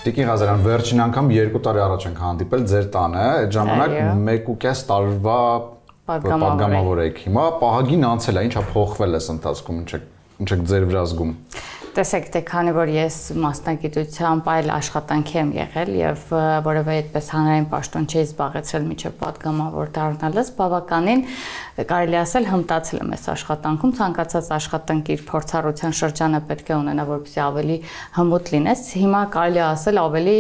Տիկին Ղազարյան, վերջին անգամ 2 տարի առաջ ենք հանդիպել ձեր տանը, այդ ժամանակ 1.5 տարվա պատգամավոր եք։ Հիմա պահագին անցել է, ինչա փոխվել է ընթացքում, ինչ եք ձեր վրա զգում։ Տեսեք, թե քանի որ ես մասնագիտությամբ այլ աշխատանքի եմ եղել եւ որևէ այդպես հանրային պաշտոն չի զբաղեցրել միջև պատգամավոր դառնալս, բավականին կարելի ասել հմտացել եմ այս աշխատանքում, ցանկացած աշխատանք իր փորձառության շրջանը պետք է ունենա, որպեսզի ավելի հմուտ լինես։ Հիմա կարելի ասել ավելի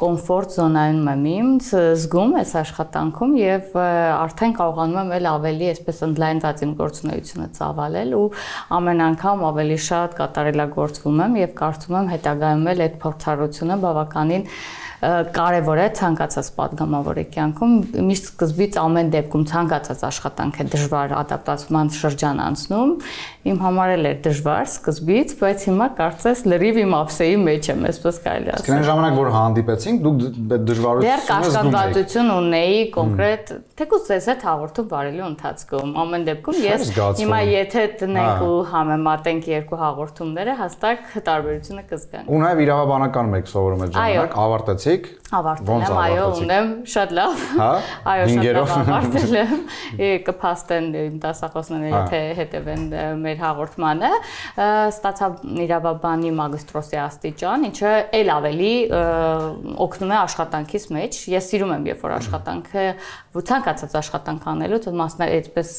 կոմֆորտ զոնայում եմ ինձ զգում այս աշխատանքում եւ արդեն կարողանում եմ ավելի այսպես ընդլայնված իմ գործունեությունը ծավալել ու ամեն անգամ ավելի շատ կատարելագործվում եմ եւ կարծում եմ հետագայում էլ այդ փորձառությունը բավականին կարևոր է ցանկացած պատգամավորի կյանքում միշտ սկզբից ամեն դեպքում ցանկացած աշխատանք է դժվար ադապտացման շրջան անցնում իմ համար էլ էր դժվար սկզբից բայց հիմա կարծես լրիվ իմ ապսեի մեջ եմ այսպես կարելի ասել Այն ժամանակ որ հանդիպեցինք դուք դժվարությունները կաշկանդվածություն ունեի կոնկրետ թեկուզ ձեզ հետ հաղորդում բարելի ընթացքում ամեն դեպքում ես հիմա եթե տնենք ու համեմատենք երկու հաղորդումները հաստատ տարբերությունը կզգանք ու նաև իրավաբանական մեկ սովորում այդ ժամանակ ավարտեցիք Ավարտել եմ, այո, ունեմ շատ լավ։ Այո, շատ լավ ավարտել եմ։ Կփաստեն իմ դասախոսները, եթե հետևեն մեր հաղորդմանը, ստացա իրավաբանի մագիստրոսի աստիճան, ինչը ել ավելի օգնում է աշխատանքիս մեջ։ Ես սիրում եմ, երբ որ աշխատանքը ցանկացած աշխատանք անելուց, այդպես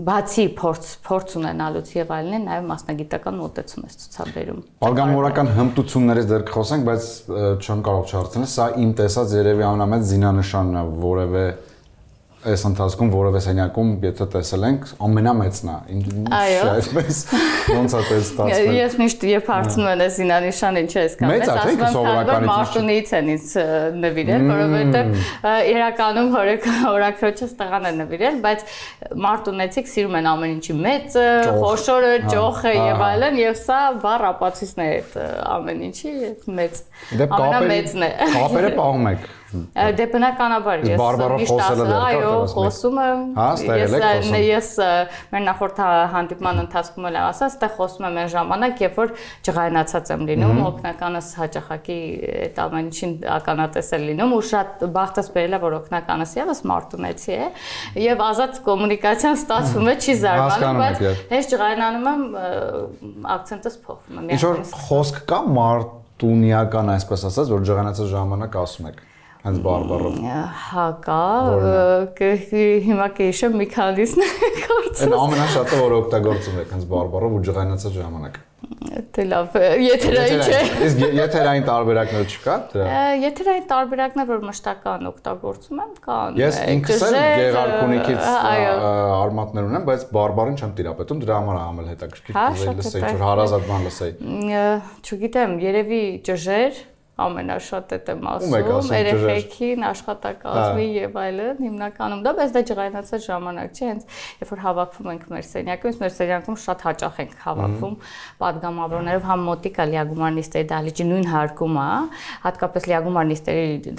բացի փորձ ունենալուց եւ այլն, նաեւ մասնագիտական մոտեցում է ցուցաբերում։ Պատգամավորական հմտություններից դեռ կխոսենք, բայց չեմ կարող չհարցնել, սա իմ տեսած երևի ամենամեծ զինանշանն է, որևէ այս ընթացքում որևէ սենյակում եթե տեսել ենք, ամենամեծն է։ Այո։ Այսպես ոնց է դες ստացվել։ Ես միշտ երբ հարցնում են այս զինանշանը ինչ է ասում, ասում մարտունից են ինձ նվիրել, որովհետև իրականում հորաքրոջս տղան է նվիրել, բայց մարտունեցիք սիրում են ամեն ինչի մեծը, խոշորը, ճոխը եւ այլն, եւ սա բառ ապացույցն է այդ ամեն ինչի մեծ։ Ամենամեծն է։ Կապերը պահում եք։ Դե բնականաբար ես միշտ ասում այո խոսում եմ ես մեր նախորդ հանդիպման ընթացքում էլ ասա այստեղ խոսում եմ այն ժամանակ երբ որ ջղայնացած եմ լինում օգնականս հաճախակի այդ ամեն ինչին ականատես է լինում ու շատ բախտս բերել է որ օգնականս եւս մարտունեցի է եւ ազատ կոմունիկացիան ստացվում է չի զարգանում բայց հենց ջղայնանում եմ ակցենտս փոխվում է ինչ որ խոսք կա մարտունիական այսպես ասած որ ջղայնացած ժամանակ ասում եք Հենց բարբառով։ Հա կա, հիմա կհիշեմ մի քանիսն կարծես։ Այն ամենաշատը որ օգտագործում եք հենց բարբառով ու ջղայնացած ժամանակ։ Դե լավ, եթերային չէ։ Իսկ եթերային տարբերակներ չկա դրա։ Եթերային տարբերակներ որ մշտական օգտագործում եմ կան։ Ես ինքս էլ Գեղարքունիքից արմատներ ունեմ, բայց բարբառին չեմ տիրապետում, դրա համար ամել հետաքրքիր լսեի, որ հարազատ բան լսեի։ Չգիտեմ, երևի ջժեր ամենաշատ եմ ասում, երեխեքին, աշխատակազմի եւ այլն, հիմնականում դա, բայց դա ջղայնացած ժամանակ չէ, հենց երբ որ հավաքվում ենք մեր սենյակում, մեր սենյակում շատ հաճախ ենք հավաքվում պատգամավորներով, համ մոտիկա լիագումարնիստերի դահլիճի նույն հարկում է, հատկապես լիագումարնիստերի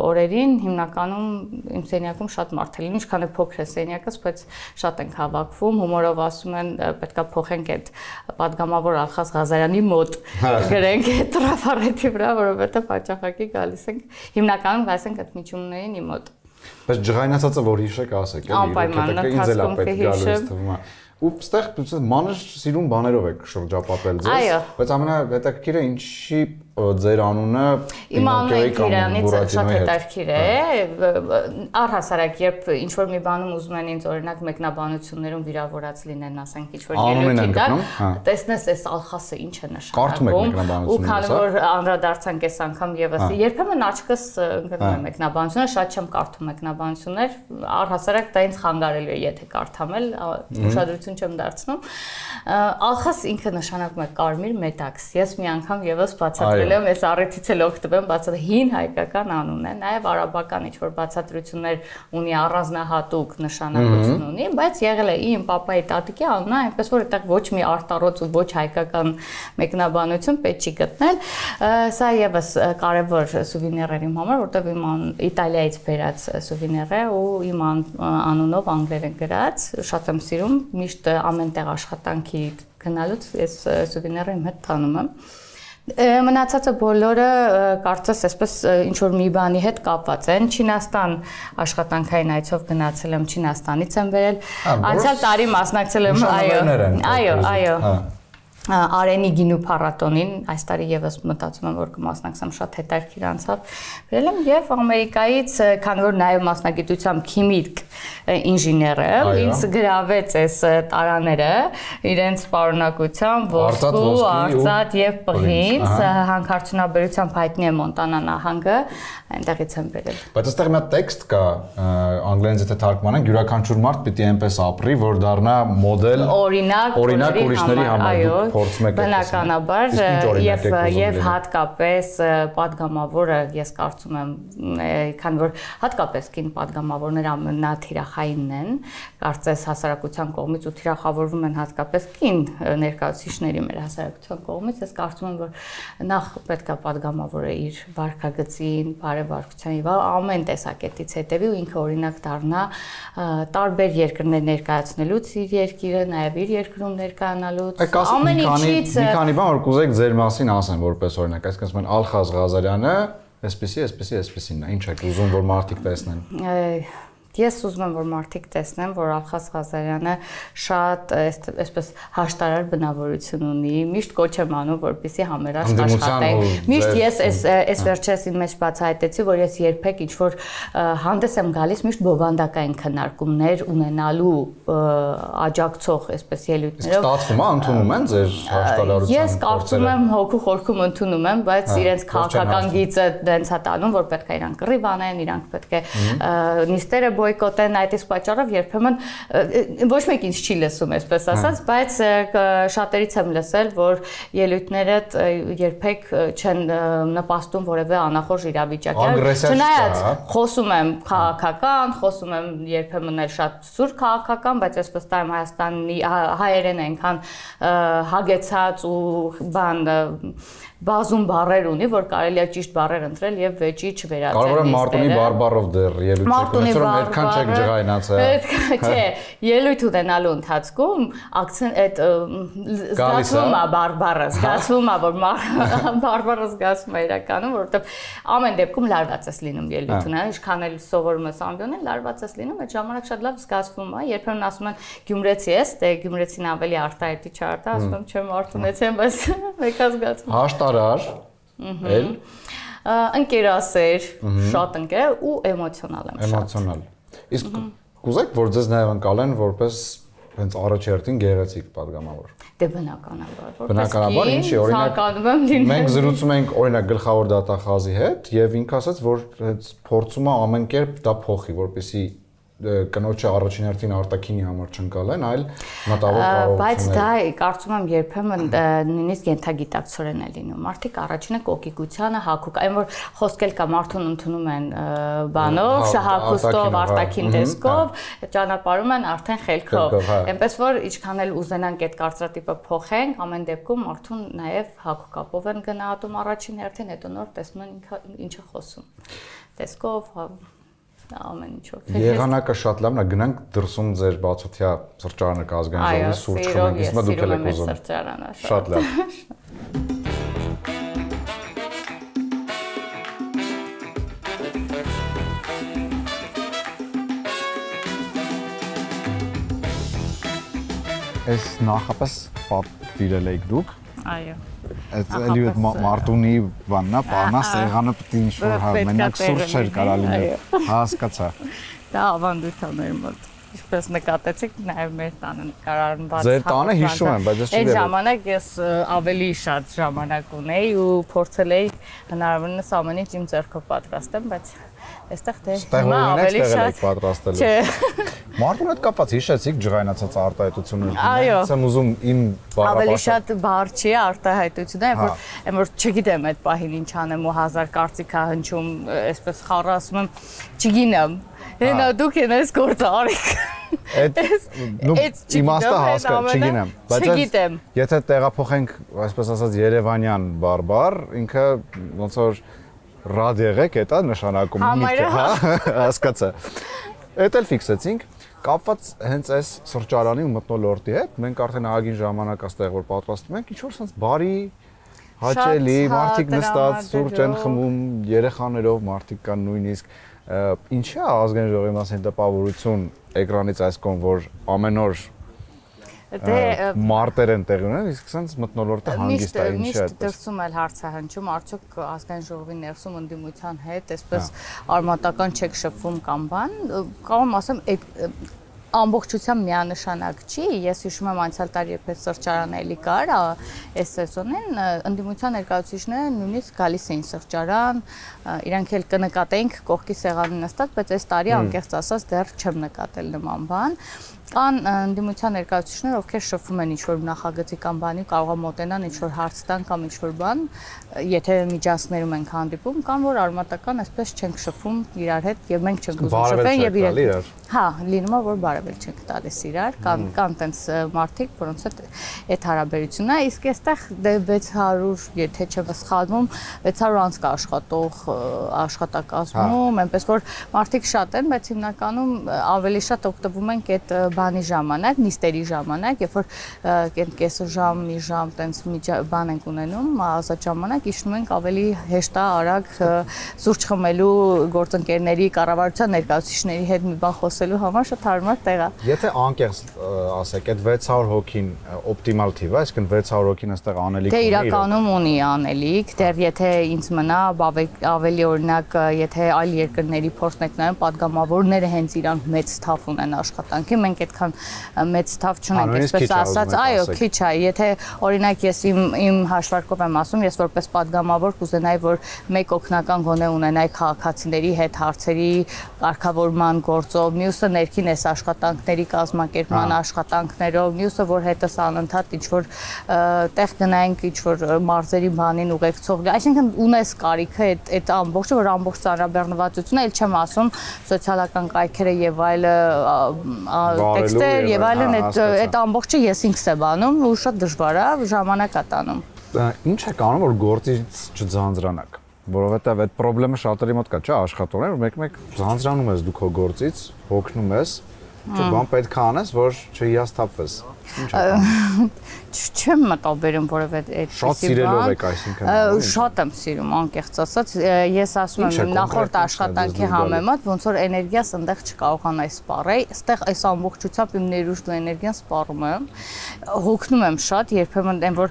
օրերին հիմնականում իմ սենյակում շատ մարդ է լինում, ինչքան է փոքր է սենյակս, բայց շատ ենք հավաքվում, հումորով ասում են պետքա փոխենք այդ պատգամավոր Ալխաս Ղազարյանի մոտ գրենք այդ տрафարետի վրա, որովհետև հաճախակի գալիս ենք հիմնականում գալիս ենք այդ միջումներին իմ մոտ բայց ջղայնացածը որ հիշեք ասեք անպայման ընթացքում կհիշեմ ու ստեղ մանր սիրուն բաներով եք շրջապատել ձեզ բայց ամենահետաքրքիրը ինչի ձեր անունը իմ անունը Իրանից շատ հետաքրքիր է առհասարակ երբ ինչ որ մի բանում ուզում են ինձ օրինակ մեկնաբանություններում վիրավորած լինեն ասենք ինչ որ ելույթի տակ տեսնես այս Ալխասը ինչ է նշանակում ու քանի որ անդրադարձանք այս անգամ եւս երբեմն աչքս ընկնում է մեկնաբանությունը շատ չեմ կարդում մեկնաբանություններ առհասարակ դա ինձ խանգարելու է եթե կարդամ էլ ուշադրություն չեմ դարձնում Ալխաս ինքը նշանակում է կարմիր մետաքս ես մի անգամ եւս բացատրել եմ այս առիթից էլ օգտվեմ բացատրել հին հայկական անուն է նաև արաբական ինչ որ բացատրություններ ունի առանձնահատուկ նշանակություն ունի բայց եղել է իմ papayi տատիկի անունը այնպես որ այդտեղ ոչ մի արտառոց ու ոչ հայկական մեկնաբանություն պետք չի գտնել սա եւս կարևոր սուվենիր էր իմ համար որտեղ իմ Իտալիայից բերած սուվենիր է ու իմ անունով անգլերեն գրած շատ եմ սիրում միշտ ամեն տեղ աշխատանքի գնալուց ես սուվենիրը իմ հետ տանում եմ Մնացածը բոլորը կարծես այսպես ինչ որ մի բանի հետ կապված են։ Չինաստան աշխատանքային այցով գնացել եմ, Չինաստանից եմ վերել։ Անցյալ տարի մասնակցել եմ, այո։ Արենի գինու փառատոնին այս տարի եւս մտածում եմ որ կմասնակցեմ, շատ հետաքրքիր անցավ։ Վերել եմ եւ Ամերիկայից, քանի որ նաեւ մասնագիտությամբ քիմիկ ինժեներ եմ, ինձ գրավեց այս տարաները իրենց պարունակությամբ ոսկու, արծաթ եւ պղինձ, հանքարդյունաբերությամբ հայտնի է Մոնտանա նահանգը, այնտեղից եմ վերել։ Բայց այստեղ մի հատ տեքստ կա, անգլերենից եթե թարգմանենք, յուրաքանչյուր մարդ պիտի այնպես ապրի, որ դառնա մոդել, օրինակ ուրիշների համար։ Բնականաբար եւ հատկապես падգամավորը ես կարծում եմ, քանի որ հատկապես կին падգամավորները ամենաթիրախայինն են, կարծես հասարակության կողմից ու թիրախավորվում են հատկապես կին ներկայացուցիչների մեր հասարակության կողմից, ես կարծում եմ, որ նախ պետք է падգամավորը իր վարքագծին, բարեվարկության եւ ամեն տեսակետից հետեւի ու ինքը օրինակ դառնա տարբեր երկրներ ներկայացնելուց իր երկիրը, նաեւ իր երկրում ներկայանալուց ամեն մի քանի բան որ կուզեք ձեր մասին ասեմ որպես օրինակ, այսինքն Ալխազ Ղազարյանը այսպեսին է, ինչ եք ուզում որ մարդիկ տեսնեն։ Ես ուզում եմ որ մարդիկ տեսնեն, որ Ալխազ Ղազարյանը շատ այսպես հաշտարար բնավորություն ունի, միշտ կոչ եմ անում, որպեսզի համերաշխ աշխատենք։ Միշտ ես այս վերջերս իմ մեջ բացահայտեցի, որ ես երբեք ինչ որ հանդես եմ գալիս միշտ բովանդակային քննարկումներ ունենալու աջակցող այսպես ելույթներով։ Ստացվում է, ընդունում են ձեր հաշտարարության։ Ես կարծում եմ հոգու խորքում ընդունում եմ, բայց իրենց քաղաքական գիծը դենց է տանում, որ պետք է իրանք կռիվ անեն, իրանք պետք է նիստերը բոյկոտեն, այդ իսկ պատճառով երբեմն ոչ մեկ ինձ չի լսում, այսպես ասած, բայց շատերից եմ լսել, որ ելույթներդ երբեք չեն նպաստում որևէ անախորժ իրավիճակի։ Չնայած խոսում եմ քաղաքական, խոսում եմ երբեմն էլ շատ սուր քաղաքական, բայց այսպես տայմ Հայաստանի հայերեն այնքան հագեցած ու բան բազում բառեր ունի, որ կարելի է ճիշտ բառեր ընտրել եւ վեճի չվերածել։ Կարող է Մարտունի բարբառով դեռ ելույթ ունեցել, այդքան չեք ջղայնացել։ Չէ, ելույթ ունենալու ընթացքում այդ զգացվում է բարբառը, զգացվում է, որ բարբառը զգացվում է իրականում, որովհետեւ ամեն դեպքում լարված ես լինում ելույթ ունենալ, ինչքան էլ սովորում ես ամբյոնին, լարված ես լինում, այդ ժամանակ շատ լավ զգացվում է։ Երբեմն ասում են գյումրեցի ես, դե գյումրեցին ավելի արտահայտիչ արտա, ասում եմ չեմ արտունեցեմ, բայց մեկա զգացվում։ Հաշտարար, էլ ընկերասեր, շատ ընկեր ու էմոցիոնալ եմ շատ։ Էմոցիոնալ։ Իսկ կուզեք, որ ձեզ նաև ընկալեն որպես հենց առաջերտին գեղեցիկ падգամավոր։ Դե բնականաբար, բնականաբար ինչի, օրինակ մենք զրուցում ենք օրինակ գլխավոր դատախազի հետ եւ ինքը ասաց, որ հենց փորձում է ամեն կերպ դա փոխի, որպեսզի կնոջը առաջին հերթին արտաքինի համար չընկալեն, այլ մտավոր կարողություններ։ Բայց դա կարծում եմ երբեմն նույնիսկ ենթագիտակցորեն է լինում։ Մարդիկ առաջինը կոկիկությանը հակուկ, այն որ խոսքել կա մարդուն ընդունում են բանով, շահակուստով, արտաքին տեսքով, ճանապարհում են արդեն խելքով։ Այնպես որ ինչքան էլ ուզենանք այդ կարծրատիպը փոխենք, ամեն դեպքում մարդուն նաև հակուկապով են գնահատում առաջին հերթին, հետո նոր տեսնում են ինչը խոսում։ Տեսքով ամեն ինչով։ Եղանակը շատ լավն է, գնանք դրսում ձեր բացօթյա սրճարանը կա ազգային ժողովի սուրճ խմենք, իսկ դուք եք ուզում։ Շատ լավ։ Այս նախապես պատվիրել եք դուք։ Այո։ Այդ էլի այդ Մարտունի բանն է, բանա սեղանը պետք է ինչ-որ հա, մենակ սուրճ չէր կարա լինել։ Հասկացա։ Դա ավանդույթ է մեր մոտ։ Ինչպես նկատեցիք, նաև մեր տանը նկարարված։ Ձեր տանը հիշում եմ, բայց ես այդ ժամանակ ես ավելի շատ ժամանակ ունեի ու փորձել էի հնարավորինս ամեն ինչ իմ ձեռքով պատրաստեմ, բայց այստեղ դե հիմա ավելի շատ պատրաստելու։ Չէ։ Մարտուն հետ կապված հիշեցիք ջղայնացած արտահայտություններ։ Այո։ Եմ ուզում իմ ավելի շատ բառ չի արտահայտությունը, այն որ չգիտեմ այդ պահին ինչ անեմ ու հազար կարծիք է հնչում, այսպես խառը ասում եմ, չգինեմ։ Հենա դուք ես գործ արեք։ Այդ իմաստը հասկա, չգինեմ, բայց եթե տեղափոխենք, այսպես ասած Երևանյան բարբառ, ինքը ոնց որ ռադ եղեք, դա նշանակում միտք, հա, հասկացա։ Այդ էլ ֆիքսեցինք, կապված հենց այս սրճարանի ու մթնոլորտի հետ, մենք արդեն ահագին ժամանակ աստեղ որ պատրաստում ենք, ինչ որ sense բարի հաճելի, մարդիկ նստած սուրճ են խմում, երեխաներով, մարդիկ կան նույնիսկ ինչի է ազգային ժողովի մասին տպավորություն էկրանից այս կողմ, որ ամեն օր մարտեր են տեղի ունեն, իսկ սենց մթնոլորտը հանգիստ է, ինչի է այդպես։ Միշտ դրսում էլ հարց է հնչում, արդյոք ազգային ժողովի ներսում ընդդիմության հետ այսպես արմատական չեք շփվում կամ բան, կարող ասեմ ամբողջությամբ միանշանակ չի, ես հիշում եմ անցյալ տարի երբ սրճարանը էլի կար, այս սեզոնին ընդդիմության ներկայացուցիչները նույնիսկ գալիս էին սրճարան, իրանք էլ կնկատեինք կողքի սեղանին նստած, բայց այս տարի անկեղծ ասած դեռ չեմ նկատել նման բան։ Կան ընդդիմության ներկայացուցիչներ, ովքեր շփվում են ինչ-որ նախագծի կամ բանի, կարող է մոտենան ինչ-որ հարց տան կամ ինչ-որ բան, եթե միջանցքներում ենք հանդիպում, կամ որ արմատական այսպես չենք շփվում իրար հետ եւ մենք չենք ուզում շփվել եւ իրար։ Հա, լինում է որ բարևել չենք տալիս իրար, կան տենց մարդիկ, որոնց հետ այդ հարաբերությունն է, իսկ այստեղ 600, եթե չեմ սխալվում, 600 անց կա աշխատող աշխատակազմում, այնպես որ մարդիկ շատ են, բայց հիմնականում ավելի շատ օգտվում ենք այդ բանի ժամանակ, նիստերի ժամանակ, երբ որ կեսը ժամ, մի ժամ տենց բան ենք ունենում, ազատ ժամանակ իջնում ենք ավելի հեշտ է, արագ սուրճ խմելու գործընկերների, կառավարության ներկայացուցիչների հետ մի բան խոսելու համար շատ հարմար տեղ է։ Եթե անկեղծ ասեք, այդ 600 հոգին օպտիմալ թիվ է, այսինքն 600 հոգին այստեղ անելիք ունի։ Դե իրականում ունի անելիք, դեռ եթե ինձ մնա ավելի օրինակ, եթե այլ երկրների փորձն եք նայում, падգամավորները հենց իրանք մեծ թափ ունեն աշխատանքի, մենք այդքան մեծ թափ չունենք, այսպես ասած, այո, քիչ է, եթե օրինակ ես իմ հաշվարկով եմ ասում, ես որպես падգամավոր կուզենայի, որ մեկ օգնական գոնե ունենայի քաղաքացիների հետ հարցերի կարգավորման գործով, մյուսը ներքին էս աշխատանքների կազմակերպման աշխատանքներով, մյուսը որ հետս անընդհատ ինչ-որ տեղ գնայինք, ինչ-որ մարզերի բանին ուղեկցող, այսինքն ունես կարիքը այդ ամբողջը, որ ամբողջ ծանրաբեռնվածությունը, էլ չեմ ասում սոցիալական կայքերը եւ այլը տեքստեր եւ այլն, այդ ամբողջը ես ինքս եմ անում ու շատ դժվար է, ժամանակ է տանում։ Ինչ եք անում, որ գործից չձանձրանաք, որովհետեւ այդ խնդրը շատերի մոտ կա, չէ՞, աշխատողներ, որ մեկ-մեկ ձանձրանում ես դու քո գործից, հոգնում ես, բան պետք է անես, որ չհիասթափվես։ Չեմ մտաբերում որևէ այդպիսի բան։ Շատ սիրելով եք, այսինքն։ Շատ եմ սիրում, անկեղծ ասած, ես ասում եմ նախորդ աշխատանքի համեմատ, ոնց որ էներգիաս այնտեղ չկարողանայի սպառել, այստեղ այս ամբողջությամբ իմ ներուժն ու էներգիան սպառում եմ, հոգնում եմ շատ, երբեմն այն որ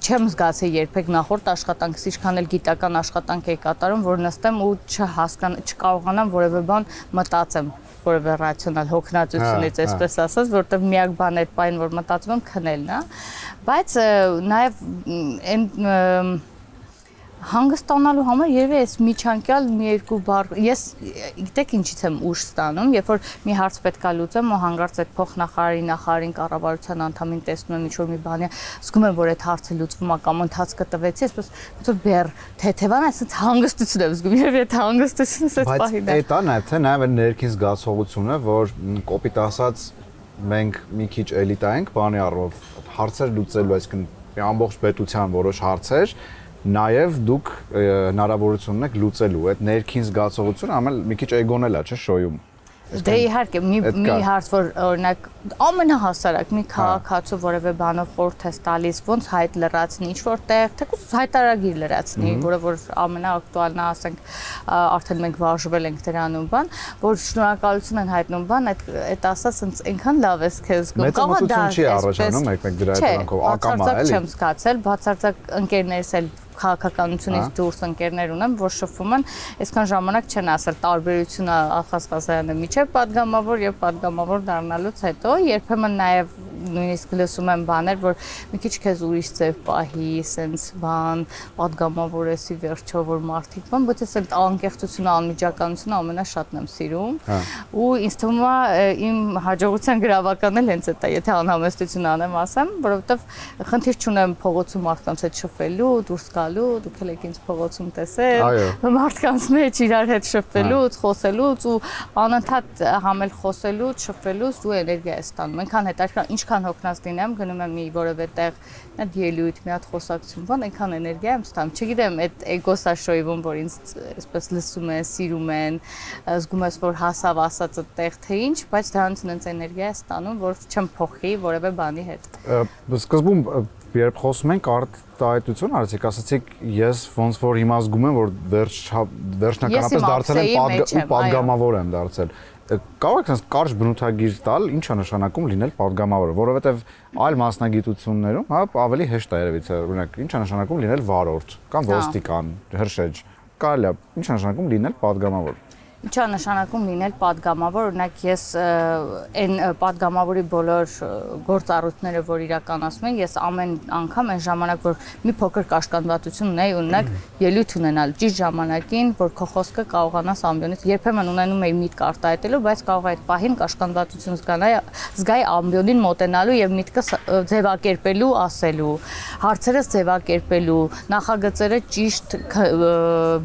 չեմ զգացել երբեք նախորդ աշխատանքից, ինչքան էլ գիտական աշխատանք էի կատարում, որ նստեմ ու չկարողանամ որևէ բան մտածեմ, որևէ ռացիոնալ հոգնածությունից, այսպես ասած, որտեղ միակ բան այդ բան, որ մտածում եմ, քնելն է, բայց նաև այն հանգստանալու համար երևի էս միջանկյալ մի երկու բառ, ես գիտեք ինչից եմ ուժ ստանում, երբ որ մի հարց պետք է լուծեմ ու հանգարց այդ նախարարին, կառավարության անդամին տեսնում եմ ինչ-որ մի բան է, զգում եմ, որ այդ հարցը լուծվում է կամ ընթացքը տվեցի, այսպես ոնց որ բեր թեթևան, այսպես հանգստություն եմ զգում, երևի այդ հանգստությունս այդ պահին է։ Բայց դա նաև թե նաև ներքին զգացողությունը, որ կոպիտ ասած մենք մի քիչ էլիտա ենք, բանի առումով հարցեր լուծելու, այսինքն ամբողջ պետության որոշ հարցեր նաև դուք հնարավորություն ունեք լուծելու այդ ներքին զգացողությունը ամեն մի քիչ էգոն էլ է, չէ՞, շոյում։ Դե իհարկե մի հարց որ օրինակ ամենահասարակ մի քաղաքացու որևէ բանով խորհուրդ է տալիս ոնց հայտ լրացնի ինչ որտեղ թեկուզ հայտարարագիր լրացնի որը որ ամենաակտուալն է ասենք արդեն մենք վարժվել ենք դրանով բան որ շնորհակալություն են հայտնում բան այդ ասած այնքան լավ է քեզ զգում կարող դա չի առաջանում մեկ-մեկ դրա հետևանքով ակամա էլի չեմ զգացել բացարձակ ընկերներս էլ քաղաքականությունից դուրս ընկերներ ունեմ, որ շփվում են, այսքան ժամանակ չեն ասել տարբերությունը Ախասկասարյանի միջև падգամավոր եւ падգամավոր դառնալուց հետո երբեմն նաեւ նույնիսկ լսում եմ բաներ, որ մի քիչ քեզ ուրիշ ձև պահի, սենց բան, падգամավոր էսի վերջո որ մարդիկ բան, բայց ես այդ անկեղծությունը, անմիջականությունը ամենաշատն եմ սիրում։ Ու ինձ թվում է իմ հաջողության գրավականն էլ հենց այդ է, եթե անհամեստություն անեմ ասեմ, որովհետեւ խնդիր չունեմ փողոցում մարդկանց հետ շփվելու, դուրս գալու, դուք եք ինձ փողոցում տեսել, մարդկանց մեջ իրար հետ շփվելուց, խոսելուց ու անընդհատ համել խոսելուց, շփվելուց ու էներգիա է ստանում։ Այնքան հետաքրքիր, ինչքան այնքան հոգնած լինեմ, գնում եմ մի որևէ տեղ, մի հատ ելույթ, մի հատ խոսակցություն, բան այնքան էներգիա եմ ստանում։ Չգիտեմ, այդ էգոսա շոյվում, որ ինձ այսպես լսում են, սիրում են, զգում ես, որ հասավ ասածը տեղ թե ինչ, բայց դրանից ինձ էներգիա է ստանում, որ չեմ փոխի որևէ բանի հետ։ Սկզբում երբ խոսում ենք արտահայտություն արեցիք, ասացիք ես ոնց որ հիմա զգում եմ, որ վերջնականապես դարձել եմ պատգամավոր եմ դարձել։ Կարող եք sense կարճ բնութագիր տալ, ինչ է նշանակում լինել պատգամավոր, որովհետև այլ մասնագիտություններում, հա, ավելի հեշտ է երևի, օրինակ, ինչ է նշանակում լինել վարորդ կամ ոստիկան, հրշեջ, կարելի է, ինչ է նշանակում լինել պատգամավոր։ Ինչ է նշանակում լինել պատգամավոր, օրինակ ես այն պատգամավորի բոլոր գործառույթները, որ իրականացում եմ, ես ամեն անգամ այն ժամանակ, որ մի փոքր կաշկանդվածություն ունեի, օրինակ ելույթ ունենալ ճիշտ ժամանակին, որ քո խոսքը կարողանաս ամբիոնից, երբեմն ունենում էի միտք արտահայտելու, բայց կարող է այդ պահին կաշկանդվածություն զգայի ամբիոնին մոտենալու եւ միտքս ձևակերպելու, ասելու, հարցերս ձևակերպելու, նախագծերը ճիշտ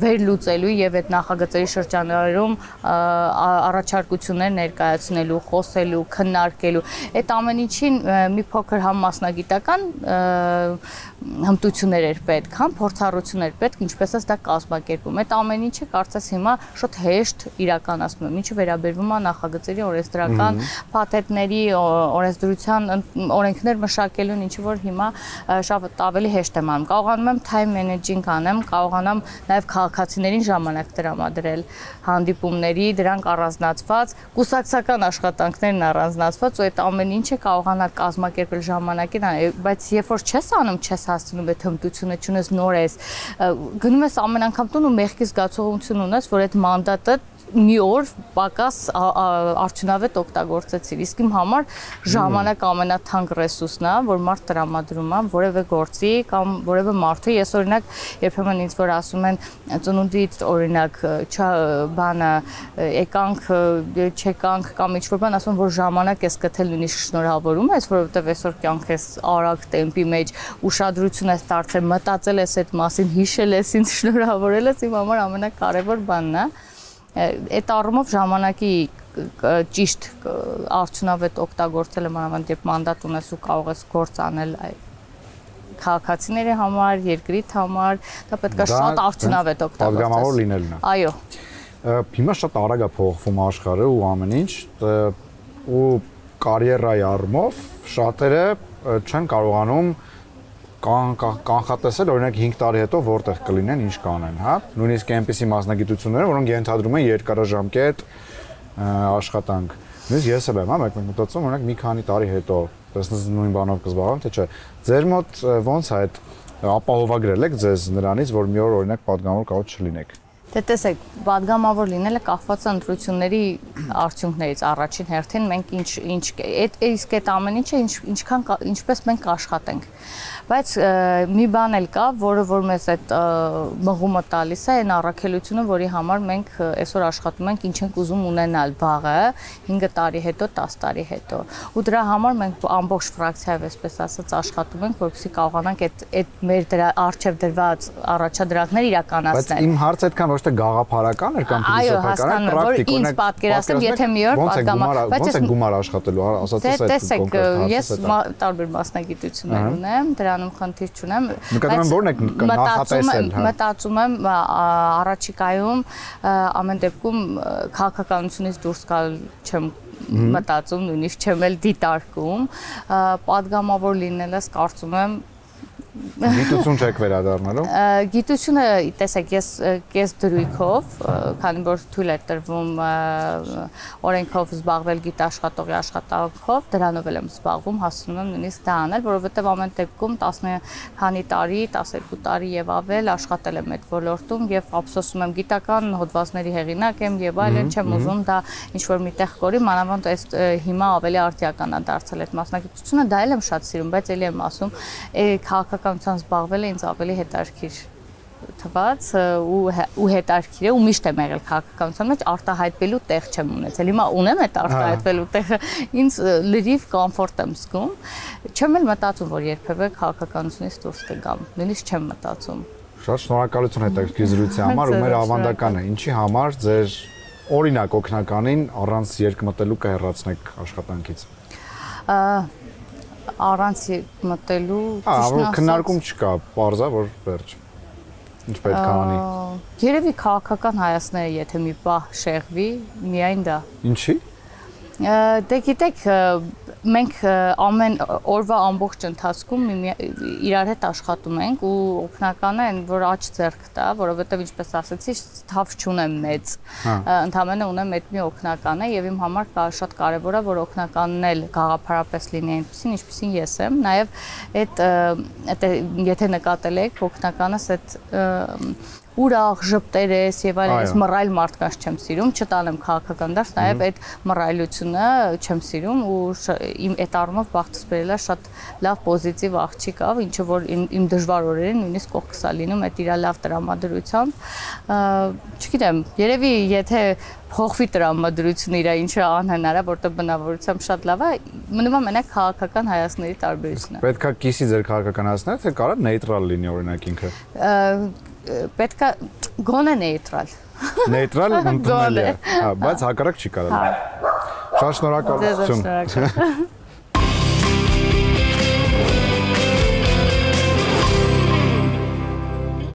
վերլուծելու եւ այդ նախագծերի շրջանակներում առաջարկություններ ներկայացնելու, խոսելու, քննարկելու, այդ ամեն ինչին մի փոքր համ մասնագիտական հմտություններ էր պետք, համ փորձառություններ պետք, ինչպես է դա կազմակերպում։ Այդ ամեն ինչը կարծես հիմա շատ հեշտ իրականացնում եմ, ինչը վերաբերվում է նախագծերի օրենսդրական փաթեթների, օրենսդրության օրենքներ մշակելուն, ինչը որ հիմա շատ ավելի հեշտ եմ անում։ Կարողանում եմ time managing անեմ, կարողանամ նաև քաղաքացիներին ժամանակ տրամադրել հանդիպումների, դրանք առանձնացված, կուսակցական աշխատանքներն առանձնացված, ու այդ ամեն ինչը կարողանալ կազմակերպել ժամանակին, բայց երբ որ չես անում, չես հասցնում այդ հմտությունը, չունես նոր ես, գնում ես ամեն անգամ տուն ու մեղքի զգացողություն ունես, որ այդ մանդատը մի օր պակաս արդյունավետ օգտագործեցիր, իսկ իմ համար ժամանակ ամենաթանկ ռեսուրսն է, որ մարդ տրամադրում է որևէ գործի կամ որևէ մարդու, ես օրինակ երբեմն ինձ որ ասում են ծնունդից օրինակ բանը եկանք, չեկանք կամ ինչ-որ բան, ասում որ ժամանակ ես գտել նույնիսկ շնորհավորում ես, որովհետև այսօր կյանք ես արագ տեմպի մեջ, ուշադրություն ես դարձել, մտածել ես այդ մասին, հիշել ես, ինձ շնորհավորել ես, իմ համար ամենակարևոր բանն է։ Այդ առումով ժամանակի ճիշտ արդյունավետ օգտագործելը մանավանդ երբ մանդատ ունես ու կարող ես գործ անել քաղաքացիների համար, երկրիդ համար, դա պետք է շատ արդյունավետ օգտագործես։ Պատգամավոր լինելն է։ Այո։ Հիմա շատ արագ է փոխվում աշխարհը ու ամեն ինչ, ու կարիերայի առումով շատերը չեն կարողանում կանխատեսել օրինակ 5 տարի հետո որտեղ կլինեն, ինչ կանեն, հա։ Նույնիսկ այնպիսի մասնագիտություններ, որոնք ենթադրում են երկարաժամկետ աշխատանք։ Նույնիսկ ես էլ եմ, հա, մեկ մտածում, օրինակ մի քանի տարի հետո տեսնես նույն բանով կզբաղվեմ, թե չէ։ Ձեր մոտ ոնց է այդ ապահովագրել եք ձեզ նրանից, որ մի օր օրինակ պատգամավոր կարող չլինեք։ Դե տեսեք, պատգամավոր լինելը կախված է ընտրությունների արդյունքներից առաջին հերթին մենք իսկ այդ ամեն ինչը ինչպես մենք աշխատենք։ Բայց մի բան էլ կա, որը որ մեզ այդ մղումը տալիս է, այն առաքելությունը, որի համար մենք այսօր աշխատում ենք, ինչ ենք ուզում ունենալ վաղը, 5 տարի հետո, 10 տարի հետո։ Ու դրա համար մենք ամբողջ ֆրակցիայով, այսպես ասած, աշխատում ենք, որպեսզի կարողանանք այդ մեր արժև դրված առաջադրանքներ իրականացնել։ Բայց իմ հարցը այդքան ոչ թե գաղափարական էր կամ փիլիսոփայական, պրակտիկ, որ ինձ պատկերացնեմ, եթե մի օր պատգամավոր, ոնց է գումար աշխատելու, ասացես այդ կոնկրետ հարցը։ Ես տարբեր մասնագիտություններ ունեմ, դրանում խնդիր չունեմ։ Նկատում եմ որն եք նախատեսել, հա։ Մտածում եմ առաջիկայում ամեն դեպքում քաղաքականությունից դուրս գալ չեմ մտածում, նույնիսկ չեմ էլ դիտարկում, պատգամավոր լինելս կարծում եմ Գիտություն չեք վերադառնալու։ Գիտությունը, տեսեք, ես կես դրույքով, քանի որ թույլ է տրվում օրենքով զբաղվել գիտաշխատողի աշխատանքով, դրանով եմ զբաղվում, հասնում եմ նույնիսկ դա անել, որովհետև ամեն դեպքում 10 քանի տարի, 12 տարի եւ ավել աշխատել եմ այդ ոլորտում եւ ափսոսում եմ գիտական հոդվածների հեղինակ եմ եւ այլն, չեմ ուզում դա ինչ որ միտեղ կորի, մանավանդ այս հիմա ավելի արդիական է դարձել այդ մասնագիտությունը, դա էլ եմ շատ սիրում, բայց ելի եմ ասում, քաղաքականությամբ զբաղվելը ինձ ավելի հետաքրքիր թվաց ու հետաքրքիր է ու միշտ եմ եղել քաղաքականության մեջ արտահայտվելու տեղ չեմ ունեցել։ Հիմա ունեմ այդ արտահայտվելու տեղը, ինձ լրիվ կոմֆորտ եմ զգում։ Չեմ էլ մտածում, որ երբևէ քաղաքականությունից դուրս կգամ։ Նույնիսկ չեմ մտածում։ Շատ շնորհակալություն հետաքրքիր զրույցի համար ու մեր ավանդականը, ինչի համար ձեր օրինակ օգնականին առանց երկմտելու կհեռացնեք աշխատանքից։ առանց մտելու քննարկում չկա, պարզա որ վերջ։ Ինչ պետք է անի։ Երևի քաղաքական հայացքները, եթե մի պահ շեղվի, միայն դա։ Ինչի՞։ Դե գիտեք, մենք ամեն օրվա ամբողջ ընթացքում իրար հետ աշխատում ենք ու օգնական է որ աճ ձեռք տա, որովհետև ինչպես ասացի, թավ չունեմ մեծ, ընդհանրապես ունեմ այդ մի օգնական է եւ իմ համար շատ կարեւոր է որ օգնականն էլ գաղափարապես լինի այնպեսին, ինչպեսին ես եմ, նաեւ այդ եթե նկատել եք, օգնականս այդ ուրախ ժպտերես եւ այլն, ես մռայլ մարդկանց չեմ սիրում, չտանեմ քաղաքական դաշտ, նաեւ այդ մռայլությունը չեմ սիրում ու իմ այդ առումով բախտս բերել է շատ լավ պոզիտիվ աղջիկ ավ, ինչը որ իմ դժվար օրերին նույնիսկ կողքս է լինում այդ իր լավ տրամադրությամբ, չգիտեմ, երևի եթե փոխվի տրամադրությունը իր ինչը անհնար է, որտեղ բնավորությամբ շատ լավ է, մնում է մենակ քաղաքական հայացքների տարբերությունն է։ Պետք է կիսի ձեր քաղաքական հայացքները, թե կարա նեյտրալ լինի օրինակ ինքը։ Պետք է գոնե նեյտրալ։ Նեյտրալ ընդունելի է, բայց հակառակ չի կարող։ Շատ շնորհակալություն։